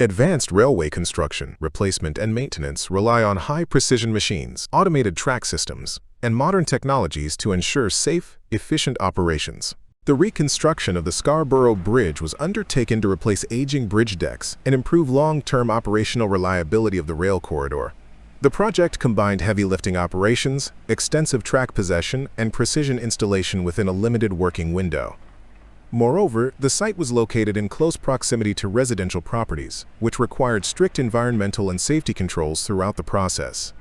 Advanced railway construction, replacement, and maintenance rely on high-precision machines, automated track systems, and modern technologies to ensure safe, efficient operations. The reconstruction of the Scarboro Bridge was undertaken to replace aging bridge decks and improve long-term operational reliability of the rail corridor. The project combined heavy lifting operations, extensive track possession, and precision installation within a limited working window. Moreover, the site was located in close proximity to residential properties, which required strict environmental and safety controls throughout the process.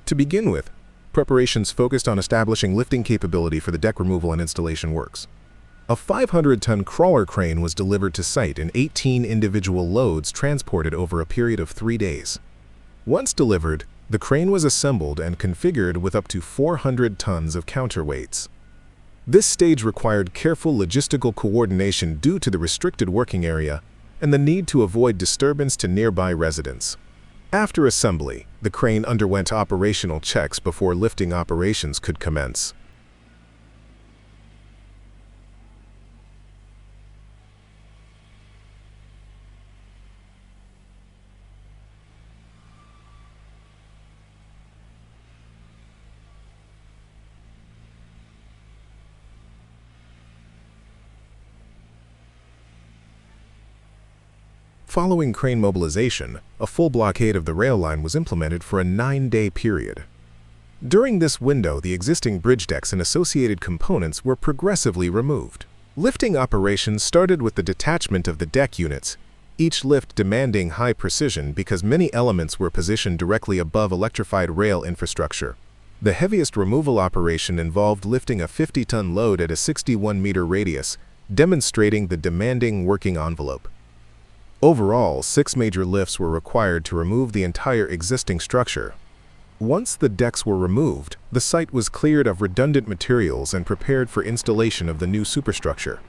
To begin with, preparations focused on establishing lifting capability for the deck removal and installation works. A 500-ton crawler crane was delivered to site in 18 individual loads transported over a period of 3 days. Once delivered, the crane was assembled and configured with up to 400 tons of counterweights. This stage required careful logistical coordination due to the restricted working area and the need to avoid disturbance to nearby residents. After assembly, the crane underwent operational checks before lifting operations could commence. Following crane mobilization, a full blockade of the rail line was implemented for a 9-day period. During this window, the existing bridge decks and associated components were progressively removed. Lifting operations started with the detachment of the deck units, each lift demanding high precision because many elements were positioned directly above electrified rail infrastructure. The heaviest removal operation involved lifting a 50-ton load at a 61-meter radius, demonstrating the demanding working envelope. Overall, 6 major lifts were required to remove the entire existing structure. Once the decks were removed, the site was cleared of redundant materials and prepared for installation of the new superstructure.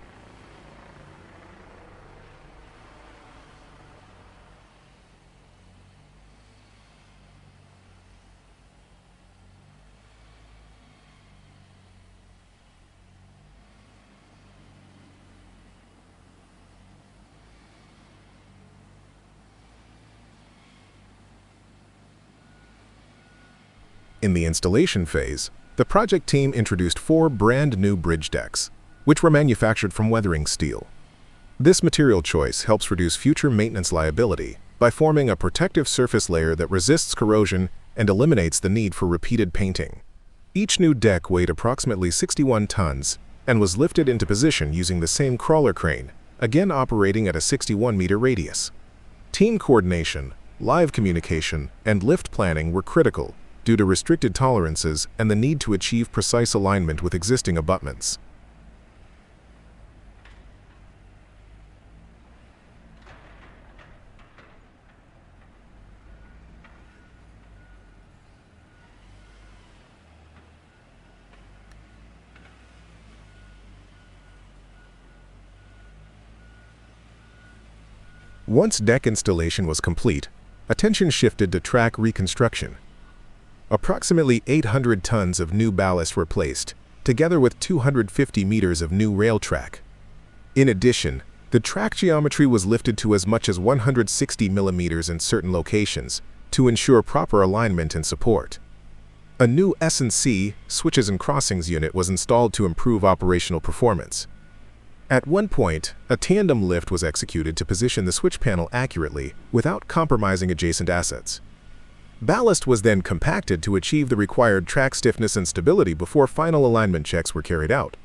In the installation phase, the project team introduced 4 brand new bridge decks, which were manufactured from weathering steel. This material choice helps reduce future maintenance liability by forming a protective surface layer that resists corrosion and eliminates the need for repeated painting. Each new deck weighed approximately 61 tons and was lifted into position using the same crawler crane, again operating at a 61-meter radius. Team coordination, live communication, and lift planning were critical due to restricted tolerances and the need to achieve precise alignment with existing abutments. Once deck installation was complete, attention shifted to track reconstruction. Approximately 800 tons of new ballast were placed, together with 250 meters of new rail track. In addition, the track geometry was lifted to as much as 160 millimeters in certain locations to ensure proper alignment and support. A new S&C, switches and crossings unit, was installed to improve operational performance. At one point, a tandem lift was executed to position the switch panel accurately without compromising adjacent assets. Ballast was then compacted to achieve the required track stiffness and stability before final alignment checks were carried out.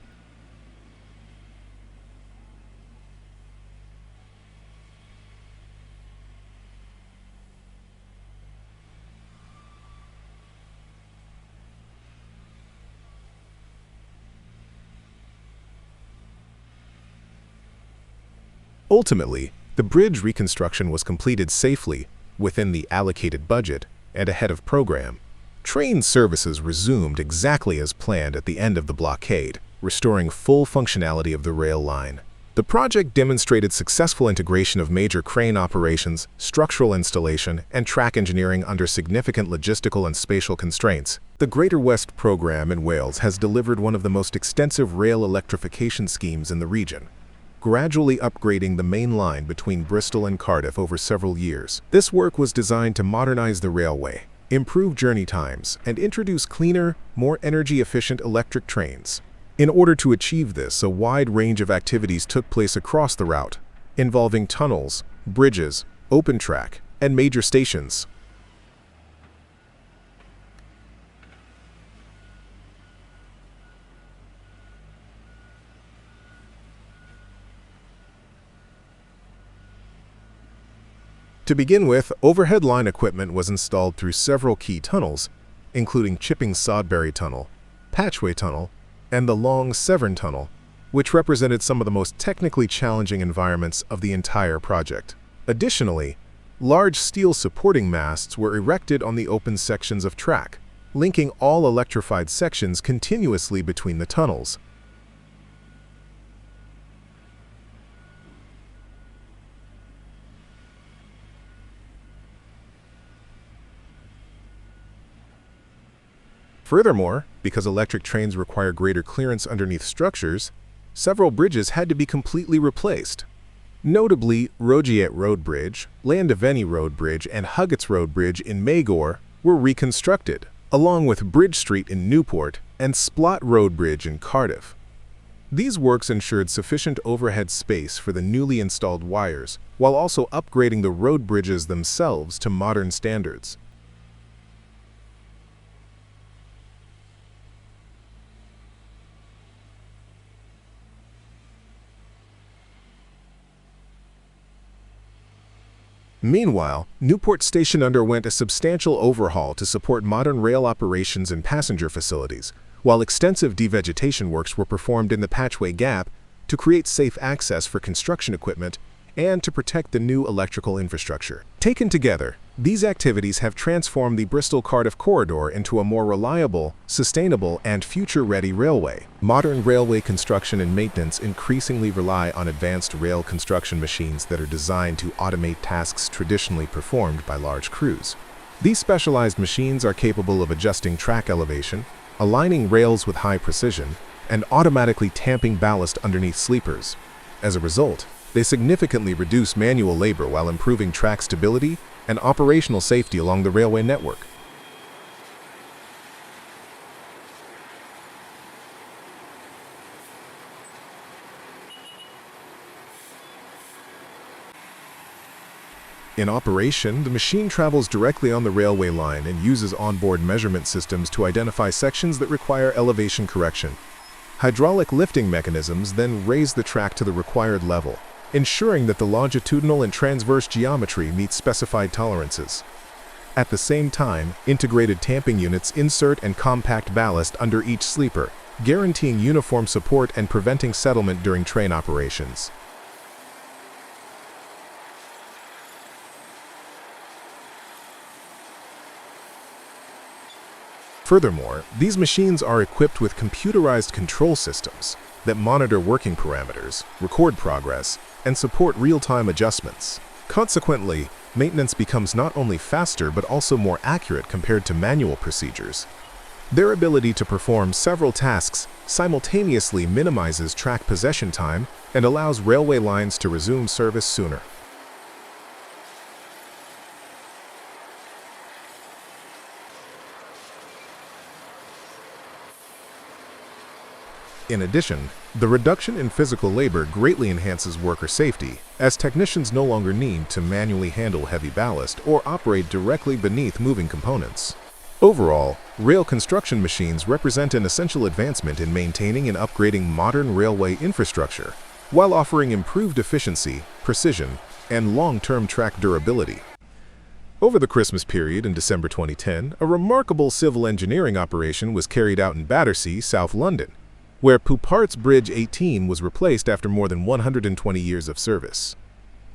Ultimately, the bridge reconstruction was completed safely within the allocated budget and ahead of program. Train services resumed exactly as planned at the end of the blockade, restoring full functionality of the rail line. The project demonstrated successful integration of major crane operations, structural installation, and track engineering under significant logistical and spatial constraints. The Greater West program in Wales has delivered one of the most extensive rail electrification schemes in the region, gradually upgrading the main line between Bristol and Cardiff over several years. This work was designed to modernize the railway, improve journey times, and introduce cleaner, more energy-efficient electric trains. In order to achieve this, a wide range of activities took place across the route, involving tunnels, bridges, open track, and major stations. To begin with, overhead line equipment was installed through several key tunnels, including Chipping Sodbury Tunnel, Patchway Tunnel, and the long Severn Tunnel, which represented some of the most technically challenging environments of the entire project. Additionally, large steel supporting masts were erected on the open sections of track, linking all electrified sections continuously between the tunnels. Furthermore, because electric trains require greater clearance underneath structures, several bridges had to be completely replaced. Notably, Rogiet Road Bridge, Llandefeni Road Bridge, and Huggett's Road Bridge in Magor were reconstructed, along with Bridge Street in Newport and Splot Road Bridge in Cardiff. These works ensured sufficient overhead space for the newly installed wires, while also upgrading the road bridges themselves to modern standards. Meanwhile, Newport Station underwent a substantial overhaul to support modern rail operations and passenger facilities, while extensive devegetation works were performed in the Patchway Gap to create safe access for construction equipment and to protect the new electrical infrastructure. Taken together, these activities have transformed the Bristol-Cardiff corridor into a more reliable, sustainable, and future-ready railway. Modern railway construction and maintenance increasingly rely on advanced rail construction machines that are designed to automate tasks traditionally performed by large crews. These specialized machines are capable of adjusting track elevation, aligning rails with high precision, and automatically tamping ballast underneath sleepers. As a result, they significantly reduce manual labor while improving track stability and operational safety along the railway network. In operation, the machine travels directly on the railway line and uses onboard measurement systems to identify sections that require elevation correction. Hydraulic lifting mechanisms then raise the track to the required level, ensuring that the longitudinal and transverse geometry meets specified tolerances. At the same time, integrated tamping units insert and compact ballast under each sleeper, guaranteeing uniform support and preventing settlement during train operations. Furthermore, these machines are equipped with computerized control systems that monitor working parameters, record progress, and support real-time adjustments. Consequently, maintenance becomes not only faster but also more accurate compared to manual procedures. Their ability to perform several tasks simultaneously minimizes track possession time and allows railway lines to resume service sooner. In addition, the reduction in physical labor greatly enhances worker safety, as technicians no longer need to manually handle heavy ballast or operate directly beneath moving components. Overall, rail construction machines represent an essential advancement in maintaining and upgrading modern railway infrastructure, while offering improved efficiency, precision, and long-term track durability. Over the Christmas period in December 2010, a remarkable civil engineering operation was carried out in Battersea, South London, where Poupart's Bridge 18 was replaced after more than 120 years of service.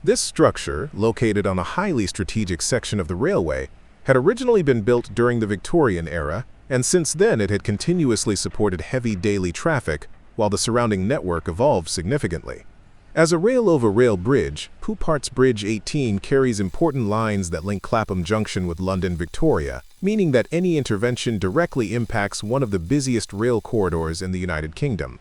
This structure, located on a highly strategic section of the railway, had originally been built during the Victorian era, and since then it had continuously supported heavy daily traffic while the surrounding network evolved significantly. As a rail-over-rail bridge, Poupart's Bridge 18 carries important lines that link Clapham Junction with London Victoria, meaning that any intervention directly impacts one of the busiest rail corridors in the United Kingdom.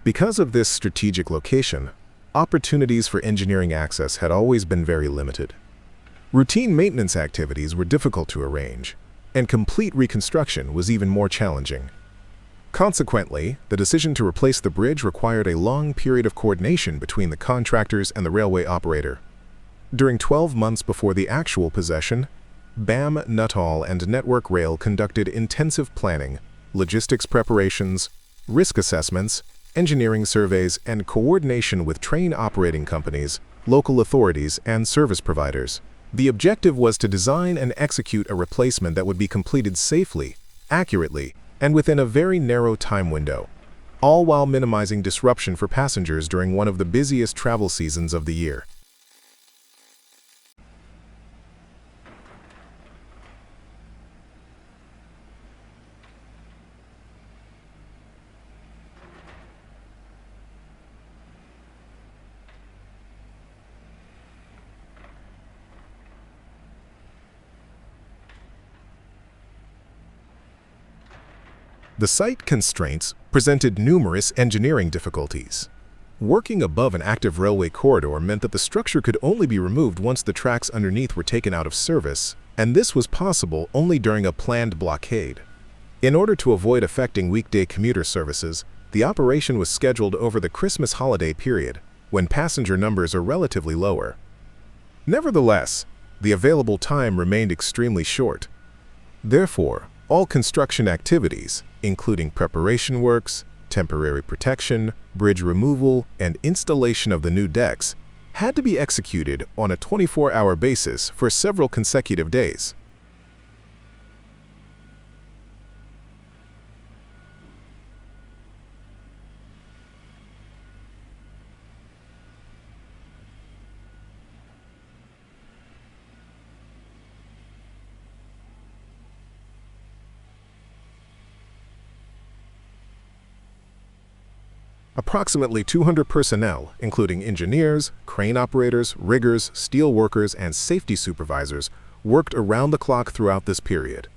Because of this strategic location, opportunities for engineering access had always been very limited. Routine maintenance activities were difficult to arrange, and complete reconstruction was even more challenging. Consequently, the decision to replace the bridge required a long period of coordination between the contractors and the railway operator. During 12 months before the actual possession, BAM, Nuttall, and Network Rail conducted intensive planning, logistics preparations, risk assessments, engineering surveys, and coordination with train operating companies, local authorities, and service providers. The objective was to design and execute a replacement that would be completed safely, accurately, and within a very narrow time window, all while minimizing disruption for passengers during one of the busiest travel seasons of the year. The site constraints presented numerous engineering difficulties. Working above an active railway corridor meant that the structure could only be removed once the tracks underneath were taken out of service, and this was possible only during a planned blockade. In order to avoid affecting weekday commuter services, the operation was scheduled over the Christmas holiday period, when passenger numbers are relatively lower. Nevertheless, the available time remained extremely short. Therefore, all construction activities, including preparation works, temporary protection, bridge removal, and installation of the new decks, had to be executed on a 24-hour basis for several consecutive days. Approximately 200 personnel, including engineers, crane operators, riggers, steel workers, and safety supervisors, worked around the clock throughout this period.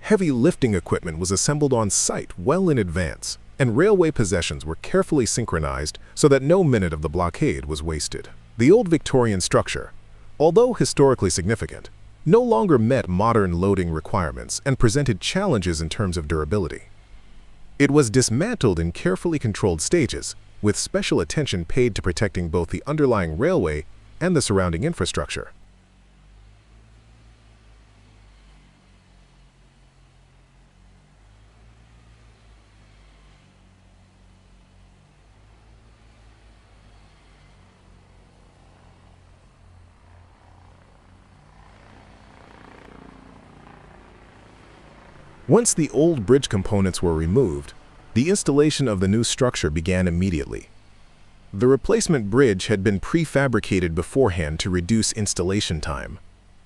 Heavy lifting equipment was assembled on site well in advance, and railway possessions were carefully synchronized so that no minute of the blockade was wasted. The old Victorian structure, although historically significant, no longer met modern loading requirements and presented challenges in terms of durability. It was dismantled in carefully controlled stages, with special attention paid to protecting both the underlying railway and the surrounding infrastructure. Once the old bridge components were removed, the installation of the new structure began immediately. The replacement bridge had been prefabricated beforehand to reduce installation time.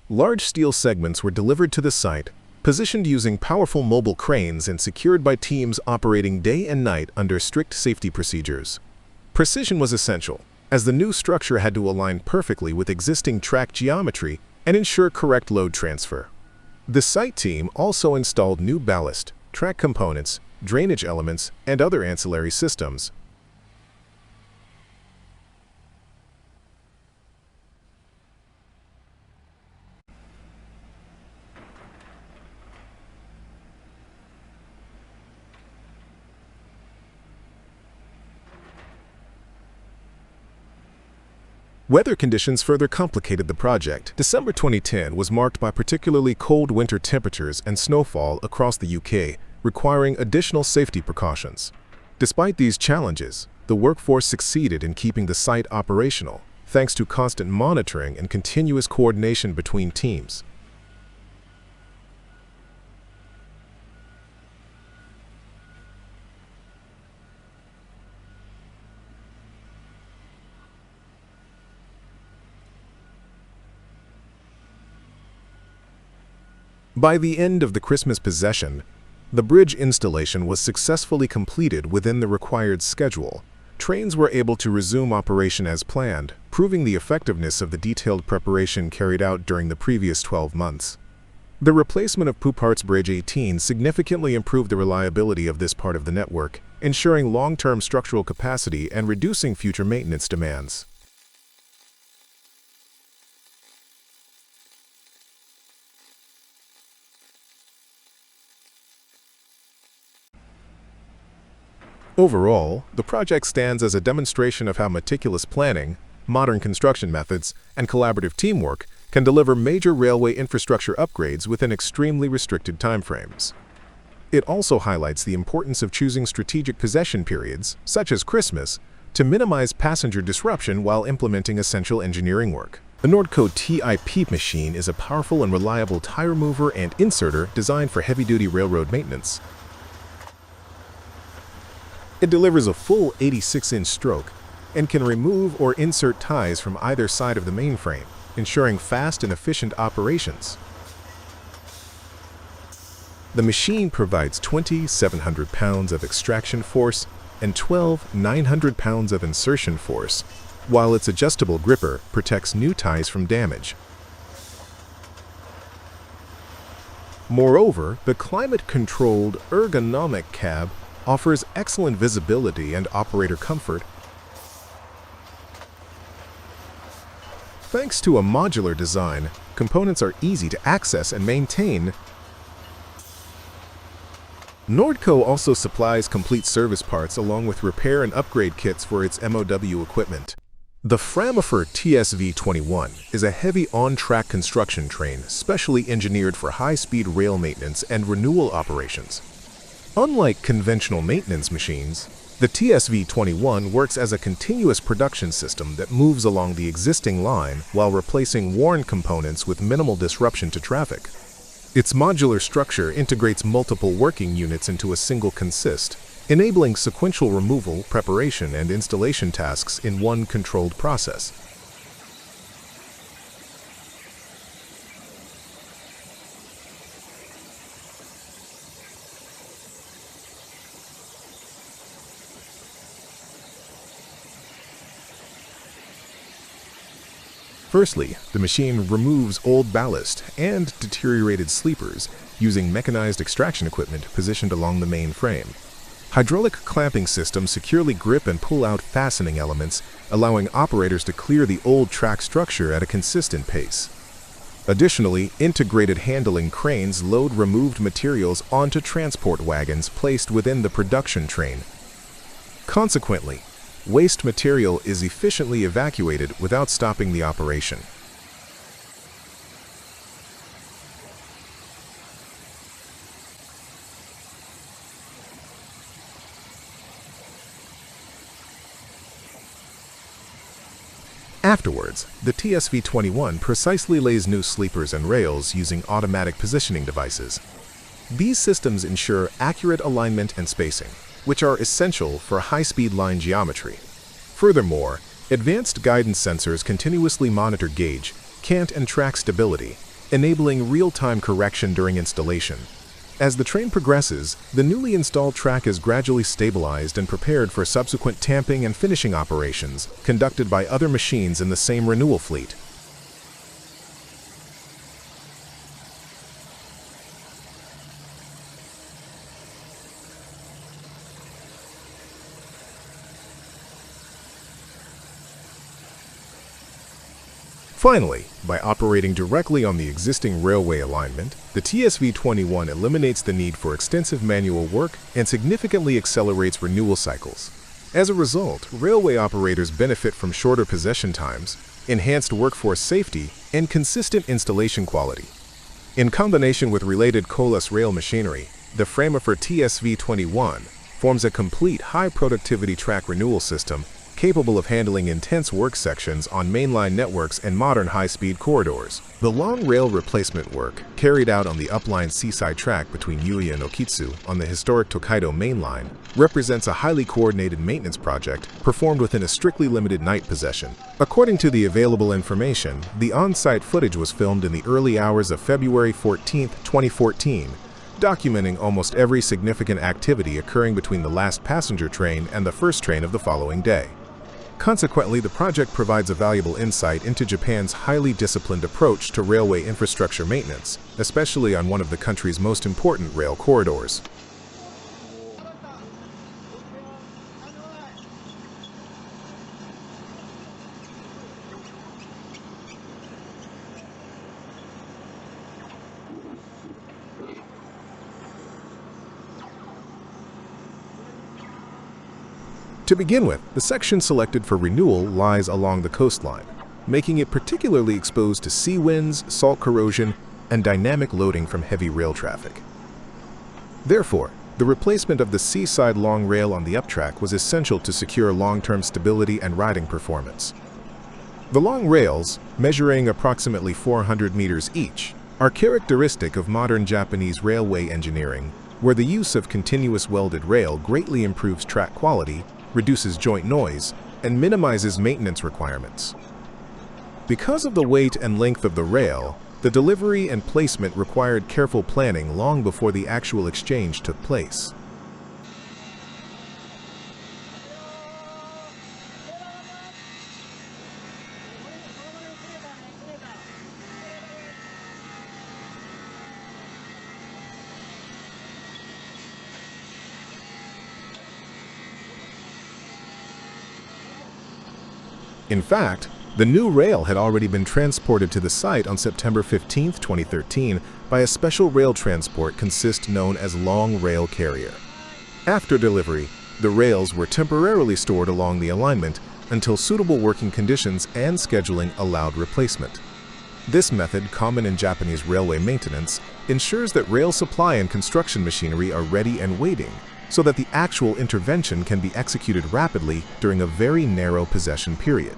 Large steel segments were delivered to the site, positioned using powerful mobile cranes and secured by teams operating day and night under strict safety procedures. Precision was essential, as the new structure had to align perfectly with existing track geometry and ensure correct load transfer. The site team also installed new ballast, track components, drainage elements, and other ancillary systems. Weather conditions further complicated the project. December 2010 was marked by particularly cold winter temperatures and snowfall across the UK, requiring additional safety precautions. Despite these challenges, the workforce succeeded in keeping the site operational, thanks to constant monitoring and continuous coordination between teams. By the end of the Christmas possession, the bridge installation was successfully completed within the required schedule. Trains were able to resume operation as planned, proving the effectiveness of the detailed preparation carried out during the previous 12 months. The replacement of Poupart's Bridge 18 significantly improved the reliability of this part of the network, ensuring long-term structural capacity and reducing future maintenance demands. Overall, the project stands as a demonstration of how meticulous planning, modern construction methods, and collaborative teamwork can deliver major railway infrastructure upgrades within extremely restricted timeframes. It also highlights the importance of choosing strategic possession periods, such as Christmas, to minimize passenger disruption while implementing essential engineering work. The Nordco TIP machine is a powerful and reliable tire mover and inserter designed for heavy-duty railroad maintenance. It delivers a full 86-inch stroke and can remove or insert ties from either side of the mainframe, ensuring fast and efficient operations. The machine provides 2,700 pounds of extraction force and 12,900 pounds of insertion force, while its adjustable gripper protects new ties from damage. Moreover, the climate-controlled ergonomic cab offers excellent visibility and operator comfort. Thanks to a modular design, components are easy to access and maintain. Nordco also supplies complete service parts along with repair and upgrade kits for its MOW equipment. The Framopher TSV21 is a heavy on-track construction train specially engineered for high-speed rail maintenance and renewal operations. Unlike conventional maintenance machines, the TSV21 works as a continuous production system that moves along the existing line while replacing worn components with minimal disruption to traffic. Its modular structure integrates multiple working units into a single consist, enabling sequential removal, preparation, and installation tasks in one controlled process. Firstly, the machine removes old ballast and deteriorated sleepers using mechanized extraction equipment positioned along the main frame. Hydraulic clamping systems securely grip and pull out fastening elements, allowing operators to clear the old track structure at a consistent pace. Additionally, integrated handling cranes load removed materials onto transport wagons placed within the production train. Consequently, waste material is efficiently evacuated without stopping the operation. Afterwards, the TSV21 precisely lays new sleepers and rails using automatic positioning devices. These systems ensure accurate alignment and spacing, which are essential for high-speed line geometry. Furthermore, advanced guidance sensors continuously monitor gauge, cant, and track stability, enabling real-time correction during installation. As the train progresses, the newly installed track is gradually stabilized and prepared for subsequent tamping and finishing operations conducted by other machines in the same renewal fleet. Finally, by operating directly on the existing railway alignment, the TSV21 eliminates the need for extensive manual work and significantly accelerates renewal cycles. As a result, railway operators benefit from shorter possession times, enhanced workforce safety, and consistent installation quality. In combination with related coalesce rail machinery, the Framopher TSV21 forms a complete high-productivity track renewal system capable of handling intense work sections on mainline networks and modern high-speed corridors. The long rail replacement work, carried out on the upline seaside track between Yui and Okitsu on the historic Tokaido mainline, represents a highly coordinated maintenance project performed within a strictly limited night possession. According to the available information, the on-site footage was filmed in the early hours of February 14, 2014, documenting almost every significant activity occurring between the last passenger train and the first train of the following day. Consequently, the project provides a valuable insight into Japan's highly disciplined approach to railway infrastructure maintenance, especially on one of the country's most important rail corridors. To begin with, the section selected for Renewal lies along the coastline, making it particularly exposed to sea winds, salt corrosion, and dynamic loading from heavy rail traffic. Therefore, the replacement of the seaside long rail on the uptrack was essential to secure long-term stability and riding performance. The long rails, measuring approximately 400 meters each, are characteristic of modern Japanese railway engineering, where the use of continuous welded rail greatly improves track quality, reduces joint noise, and minimizes maintenance requirements. Because of the weight and length of the rail, the delivery and placement required careful planning long before the actual exchange took place. In fact, the new rail had already been transported to the site on September 15, 2013 by a special rail transport consist known as Long Rail Carrier. After delivery, the rails were temporarily stored along the alignment until suitable working conditions and scheduling allowed replacement. This method, common in Japanese railway maintenance, ensures that rail supply and construction machinery are ready and waiting, so that the actual intervention can be executed rapidly during a very narrow possession period.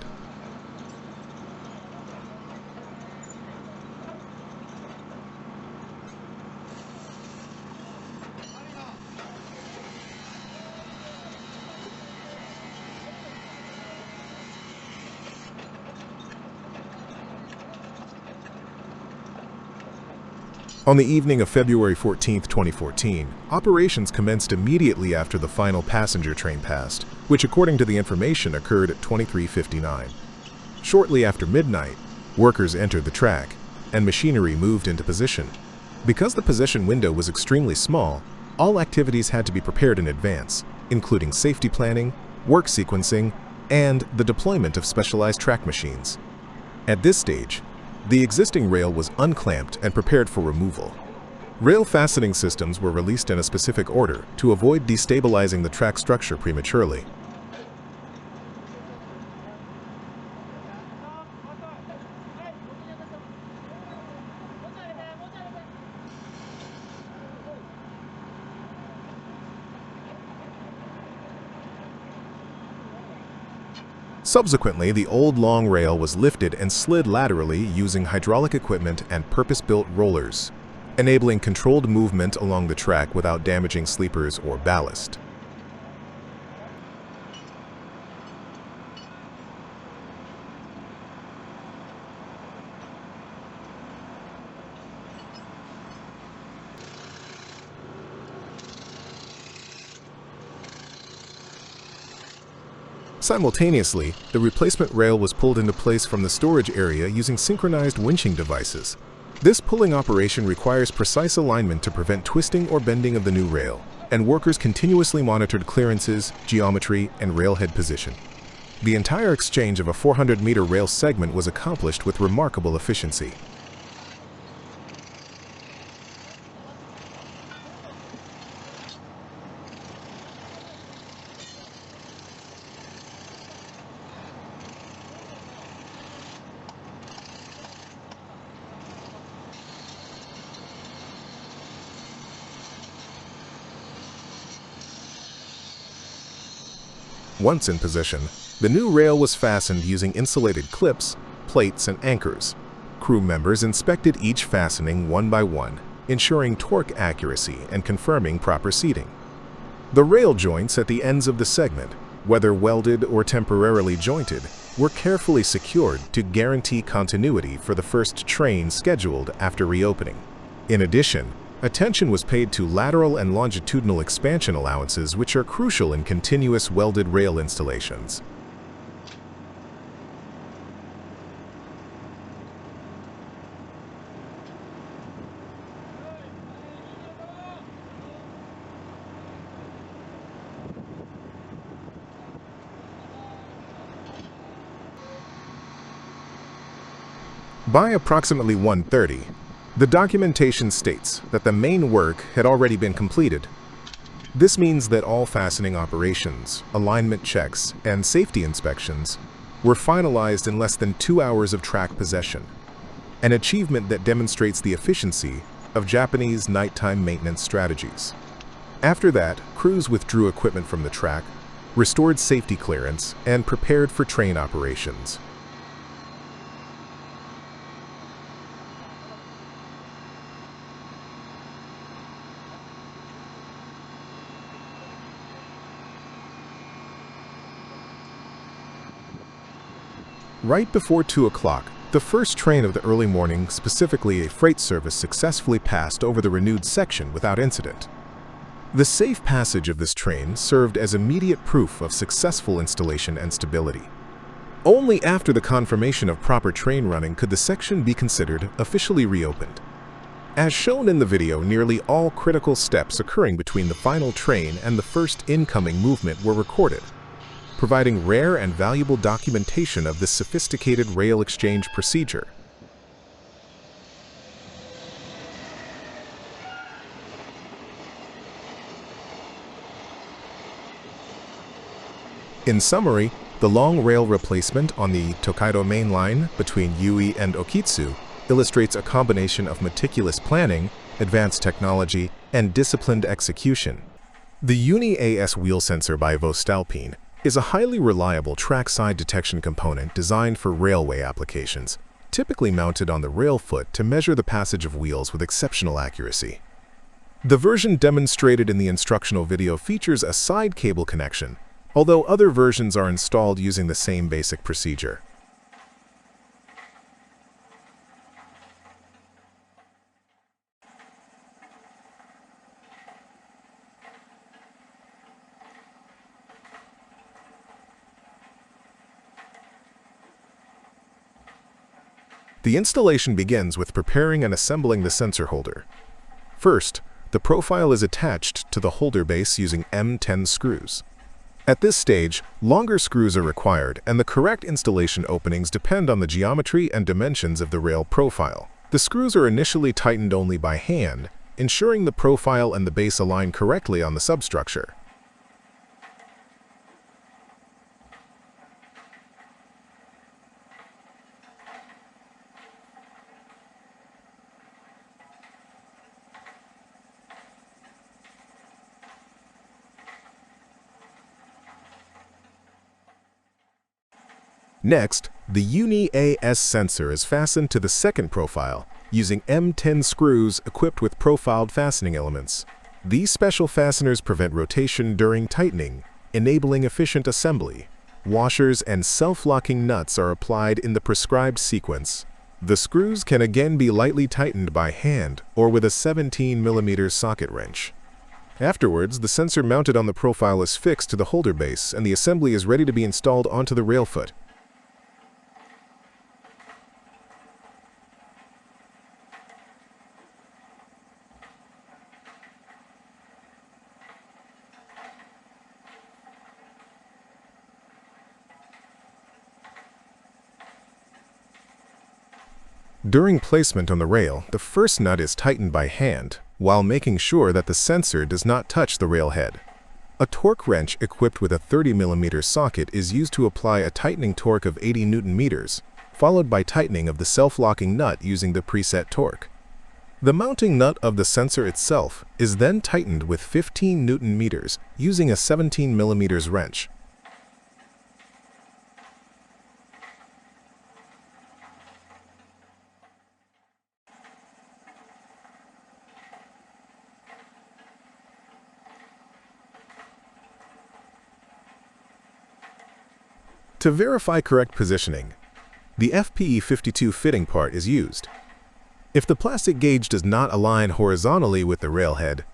On the evening of February 14, 2014, operations commenced immediately after the final passenger train passed, which according to the information occurred at 23:59. Shortly after midnight, workers entered the track, and machinery moved into position. Because the position window was extremely small, all activities had to be prepared in advance, including safety planning, work sequencing, and the deployment of specialized track machines. At this stage, the existing rail was unclamped and prepared for removal. Rail fastening systems were released in a specific order to avoid destabilizing the track structure prematurely. Subsequently, the old long rail was lifted and slid laterally using hydraulic equipment and purpose-built rollers, enabling controlled movement along the track without damaging sleepers or ballast. Simultaneously, the replacement rail was pulled into place from the storage area using synchronized winching devices. This pulling operation requires precise alignment to prevent twisting or bending of the new rail, and workers continuously monitored clearances, geometry, and railhead position. The entire exchange of a 400-meter rail segment was accomplished with remarkable efficiency. Once in position, The new rail was fastened using insulated clips, plates, and anchors. Crew members inspected each fastening one by one, ensuring torque accuracy and confirming proper seating. The rail joints at the ends of the segment, whether welded or temporarily jointed, were carefully secured to guarantee continuity for the first train scheduled after reopening. In addition, attention was paid to lateral and longitudinal expansion allowances, which are crucial in continuous welded rail installations. By approximately 1:30, the documentation states that the main work had already been completed. This means that all fastening operations, alignment checks, and safety inspections were finalized in less than 2 hours of track possession, an achievement that demonstrates the efficiency of Japanese nighttime maintenance strategies. After that, crews withdrew equipment from the track, restored safety clearance, and prepared for train operations. Right before 2 o'clock, the first train of the early morning, specifically a freight service, successfully passed over the renewed section without incident. The safe passage of this train served as immediate proof of successful installation and stability. Only after the confirmation of proper train running could the section be considered officially reopened. As shown in the video, nearly all critical steps occurring between the final train and the first incoming movement were recorded, providing rare and valuable documentation of this sophisticated rail exchange procedure. In summary, the long rail replacement on the Tokaido main line between Yui and Okitsu illustrates a combination of meticulous planning, advanced technology, and disciplined execution. The UNIAS wheel sensor by voestalpine is a highly reliable trackside detection component designed for railway applications, typically mounted on the rail foot to measure the passage of wheels with exceptional accuracy. The version demonstrated in the instructional video features a side cable connection, although other versions are installed using the same basic procedure. The installation begins with preparing and assembling the sensor holder. First, the profile is attached to the holder base using M10 screws. At this stage, longer screws are required, and the correct installation openings depend on the geometry and dimensions of the rail profile. The screws are initially tightened only by hand, ensuring the profile and the base align correctly on the substructure. Next, the UNIAS sensor is fastened to the second profile using M10 screws equipped with profiled fastening elements. These special fasteners prevent rotation during tightening, enabling efficient assembly. Washers and self-locking nuts are applied in the prescribed sequence. The screws can again be lightly tightened by hand or with a 17mm socket wrench. Afterwards, the sensor mounted on the profile is fixed to the holder base, and the assembly is ready to be installed onto the rail foot. During placement on the rail, the first nut is tightened by hand, while making sure that the sensor does not touch the rail head. A torque wrench equipped with a 30mm socket is used to apply a tightening torque of 80 Nm, followed by tightening of the self-locking nut using the preset torque. The mounting nut of the sensor itself is then tightened with 15 Nm using a 17mm wrench. To verify correct positioning, the FPE52 fitting part is used. If the plastic gauge does not align horizontally with the railhead,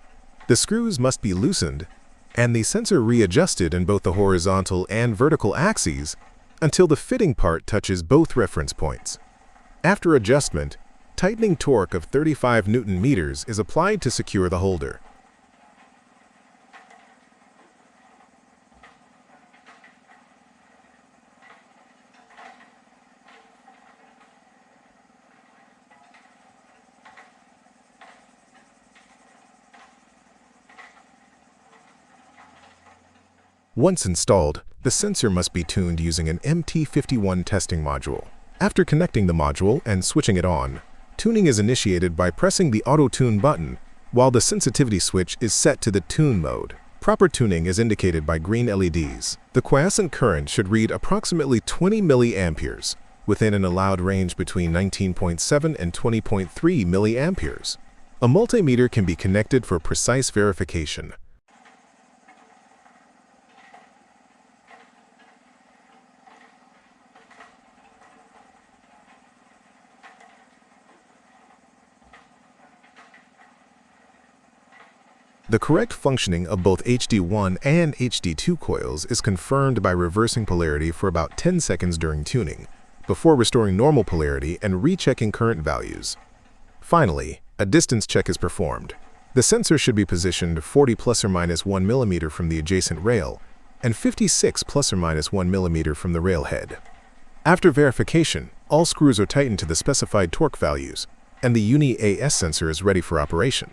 the screws must be loosened and the sensor readjusted in both the horizontal and vertical axes until the fitting part touches both reference points. After adjustment, tightening torque of 35 Newton meters is applied to secure the holder. Once installed, the sensor must be tuned using an MT51 testing module. After connecting the module and switching it on, tuning is initiated by pressing the Auto Tune button while the sensitivity switch is set to the Tune mode. Proper tuning is indicated by green LEDs. The quiescent current should read approximately 20 milliamperes, within an allowed range between 19.7 and 20.3 milliamperes. A multimeter can be connected for precise verification. The correct functioning of both HD1 and HD2 coils is confirmed by reversing polarity for about 10 seconds during tuning, before restoring normal polarity and rechecking current values. Finally, a distance check is performed. The sensor should be positioned 40 plus or minus 1 millimeter from the adjacent rail and 56 plus or minus 1 millimeter from the rail head. After verification, all screws are tightened to the specified torque values, and the UNIAS sensor is ready for operation.